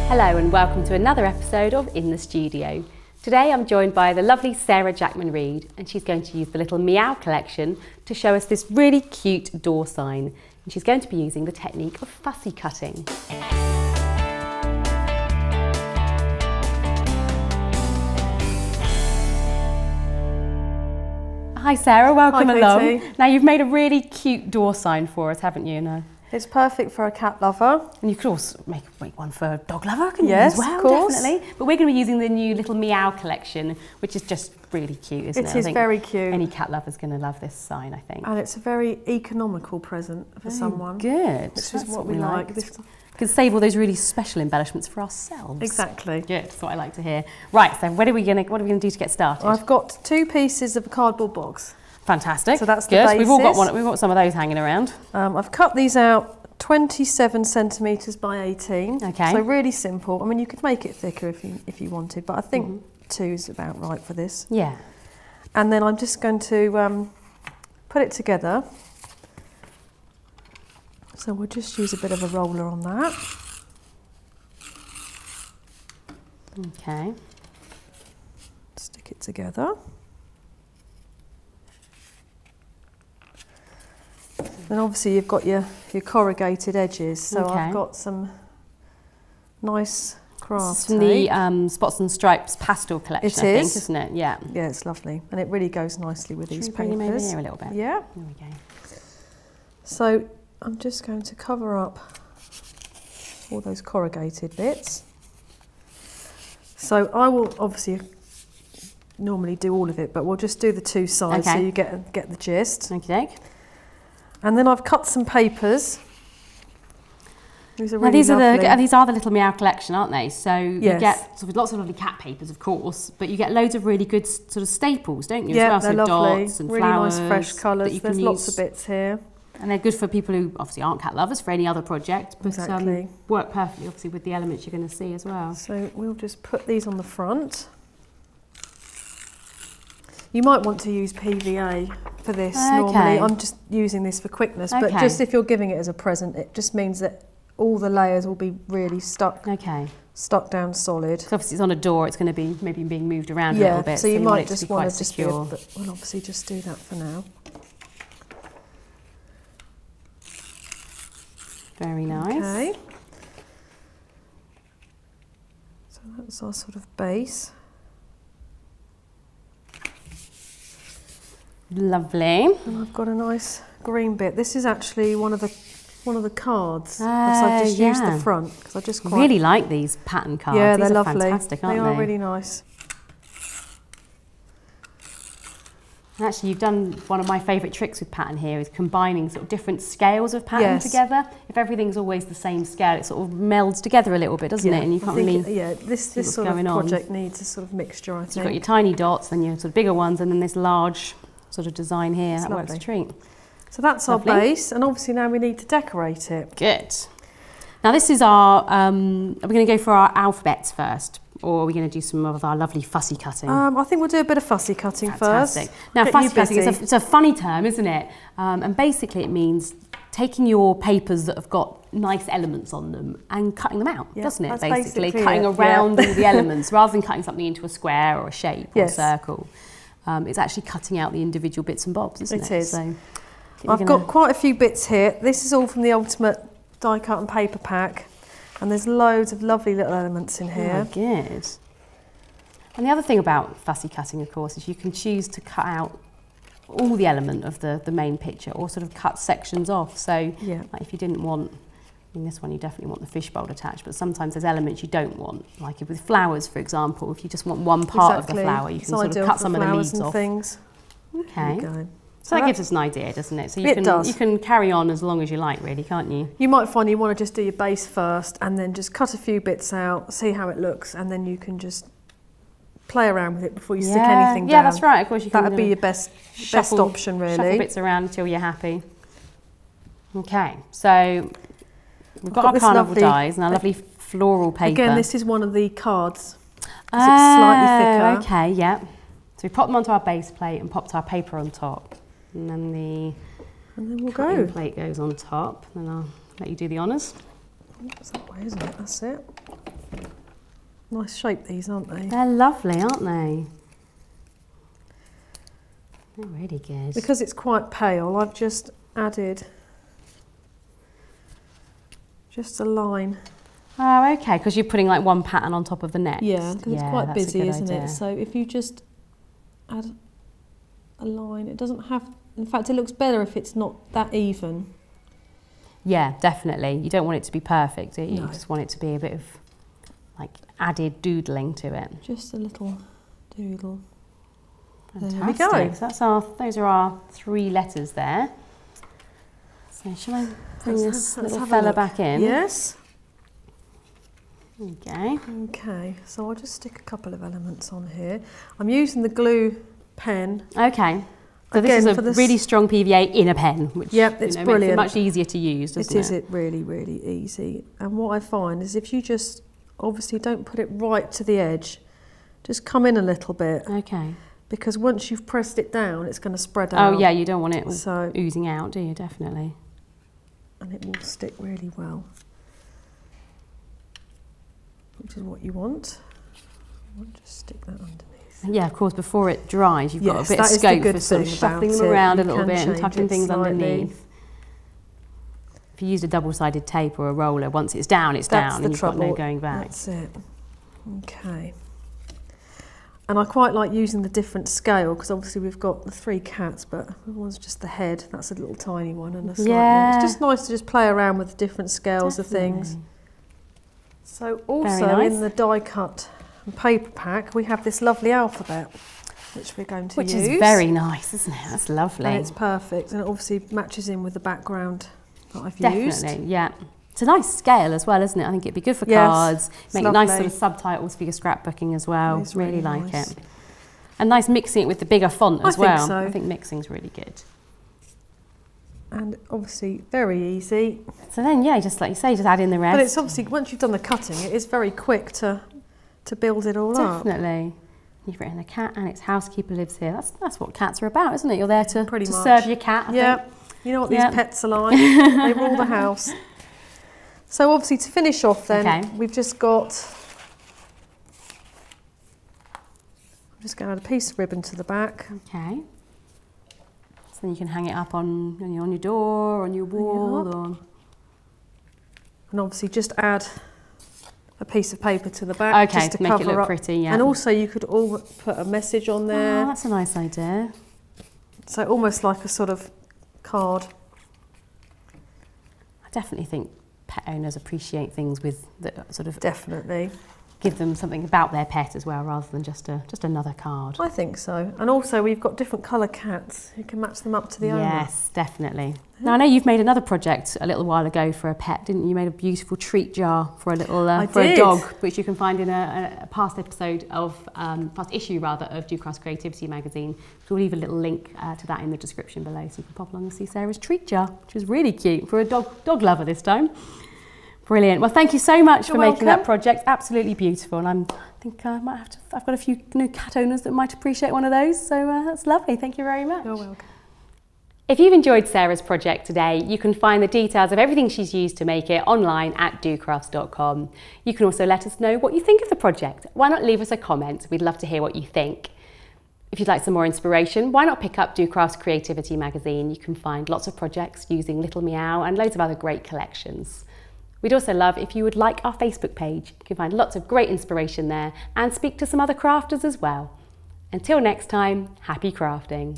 Hello and welcome to another episode of In the Studio. Today I'm joined by the lovely Sarah Jackman-Reid, and she's going to use the Little Meow collection to show us this really cute door sign. And she's going to be using the technique of fussy cutting. Hi Sarah, welcome along. Now you've made a really cute door sign for us, haven't you? It's perfect for a cat lover. And you could also make one for a dog lover, couldn't you, as well, of course. Definitely. But we're going to be using the new Little Meow collection, which is just really cute, isn't it? It is very cute. Any cat lover's going to love this sign, I think. And it's a very economical present for someone. Good. Which is what we like. We can save all those really special embellishments for ourselves. Exactly. Good, that's what I like to hear. Right, so what are we going to do to get started? I've got 2 pieces of a cardboard box. Fantastic. So that's the good. basis. We've got some of those hanging around. I've cut these out 27 centimetres by 18. Okay. So really simple. I mean, you could make it thicker if you wanted, but I think 2 is about right for this. Yeah. And then I'm just going to put it together. So we'll just use a bit of a roller on that. Okay. Stick it together. Then obviously you've got your corrugated edges, so I've got some nice craft tape. From the Spots and Stripes pastel collection, I think, isn't it? Yeah. Yeah, it's lovely, and it really goes nicely with these papers. Bring them over here a little bit? Yeah. There we go. So I'm just going to cover up all those corrugated bits. So I will obviously normally do all of it, but we'll just do the 2 sides so you get the gist. Okay. And then I've cut some papers. These are really these lovely. are the Little Meow collection, aren't they? So you get sort of lots of lovely cat papers, of course, but you get loads of really good sort of staples, don't you? Yeah, as well? they're so lovely. Dots and really flowers nice fresh colours. There's lots of bits here. And they're good for people who obviously aren't cat lovers, for any other project, but exactly. Work perfectly obviously with the elements you're going to see as well. So we'll just put these on the front. You might want to use PVA for this normally. I'm just using this for quickness, but just if you're giving it as a present, it just means that all the layers will be really stuck down solid. So obviously it's on a door, it's going to be maybe being moved around a little bit. So you might just want to secure. But we'll obviously just do that for now. Very nice. Okay. So that's our sort of base. Lovely. And I've got a nice green bit. This is actually one of the cards. So I've just used the front because I just really like these pattern cards. Yeah, these they're are lovely. Fantastic, aren't they? They are really nice. And actually, you've done one of my favourite tricks with pattern here is combining sort of different scales of pattern together. If everything's always the same scale, it sort of melds together a little bit, doesn't it? And you can't really this sort of project needs a sort of mixture, I think. So you've got your tiny dots, then your sort of bigger ones, and then this large sort of design here. That works a treat. So that's our base, and obviously now we need to decorate it. Good. Now this is our, are we going to go for our alphabets first? Or are we going to do some of our lovely fussy cutting? I think we'll do a bit of fussy cutting first. Now fussy cutting, it's a funny term, isn't it? And basically it means taking your papers that have got nice elements on them and cutting them out, doesn't it? Basically cutting around all the elements rather than cutting something into a square or a shape or a circle. It's actually cutting out the individual bits and bobs, isn't it? It is. So I've got quite a few bits here. This is all from the Ultimate Die Cut and Paper Pack. And there's loads of lovely little elements in here. Oh, good. And the other thing about fussy cutting, of course, is you can choose to cut out all the element of the main picture or sort of cut sections off. So like if you didn't want, in this one you definitely want the fishbowl attached, but sometimes there's elements you don't want. Like with flowers, for example, if you just want one part of the flower, you can sort of cut some of the leaves off. Things. Okay. So that gives us an idea, doesn't it? So you can carry on as long as you like, really, can't you? You might find you want to just do your base first and then just cut a few bits out, see how it looks, and then you can just play around with it before you stick anything down. Yeah, that's right. Of course, you can. That'd be your best option, really. Shuffle bits around until you're happy. Okay, so we've got our carnival dies and our lovely floral paper. Again, this is one of the cards. It's slightly thicker. Okay, yeah. So we pop them onto our base plate and popped our paper on top. And then we'll go. plate goes on top. Then I'll let you do the honours. That's that way, isn't it? That's it. Nice shape these, aren't they? They're lovely, aren't they? They're really good. Because it's quite pale, I've just added just a line. Oh, okay, because you're putting like one pattern on top of the next. Yeah, because it's quite busy, isn't idea. it? So if you just add a line, it doesn't have, in fact, it looks better if it's not that even. Yeah, definitely. You don't want it to be perfect, do you? No. You just want it to be a bit of like added doodling to it. Just a little doodle. Fantastic. There we go. So that's those are our 3 letters there. So shall I bring this little fella back in? Yes. Okay. Okay, so I'll just stick a couple of elements on here. I'm using the glue pen. Okay. So again, this is a really strong PVA in a pen, which it's brilliant. makes it much easier to use, doesn't it? It really, really easy. And what I find is if you just, obviously don't put it right to the edge, just come in a little bit. Okay. Because once you've pressed it down, it's going to spread out. Oh yeah, you don't want it oozing out, do you? Definitely. And it will stick really well, which is what you want. You want to just stick that underneath. Yeah, of course, before it dries, you've got a bit of scope for sort of shuffling them around a little bit and tucking things underneath. If you used a double-sided tape or a roller, once it's down, it's down, and you've got no going back. That's it. Okay. And I quite like using the different scale, because obviously we've got the 3 cats, but one's just the head. That's a little tiny one, and a slightly. Yeah. It's just nice to just play around with different scales of things. So also in the die cut and paper pack, we have this lovely alphabet, which we're going to use. Which is very nice, isn't it? That's lovely. And it's perfect, and it obviously matches in with the background that I've used. Definitely, yeah. It's a nice scale as well, isn't it? I think it'd be good for cards, make nice sort of subtitles for your scrapbooking as well. Really like it. And nice mixing it with the bigger font as well. So. I think mixing's really good. And obviously very easy. So then, yeah, just like you say, just add in the rest. But it's obviously, once you've done the cutting, it is very quick to build it all up. Definitely. You've written a cat and its housekeeper lives here. That's what cats are about, isn't it? You're there to serve your cat, I think. You know what these pets are like. They rule the house. So obviously to finish off then, we've just got, I'm just going to add a piece of ribbon to the back. Okay. So then you can hang it up on your door, on your wall. And obviously just add a piece of paper to the back. Okay, just to make cover it look up. pretty, yeah. And also you could put a message on there. Oh, that's a nice idea. So almost like a sort of card. I definitely think pet owners appreciate things with that sort of definitely give them something about their pet as well, rather than just another card. I think so. And also we've got different colour cats. You can match them up to the owner. Yes, definitely. Now I know you've made another project a little while ago for a pet, didn't you? You made a beautiful treat jar for a little for a dog, which you can find in a past episode of past issue rather of docrafts Creativity magazine. So we'll leave a little link to that in the description below, so you can pop along and see Sarah's treat jar, which was really cute for a dog lover this time. Brilliant. Well, thank you so much for making that project. Absolutely beautiful. And I think I might have to, I've got a few new cat owners that might appreciate one of those. So that's lovely. Thank you very much. You're welcome. If you've enjoyed Sarah's project today, you can find the details of everything she's used to make it online at docrafts.com. You can also let us know what you think of the project. Why not leave us a comment? We'd love to hear what you think. If you'd like some more inspiration, why not pick up docrafts Creativity magazine? You can find lots of projects using Little Meow and loads of other great collections. We'd also love if you would like our Facebook page. You can find lots of great inspiration there and speak to some other crafters as well. Until next time, happy crafting.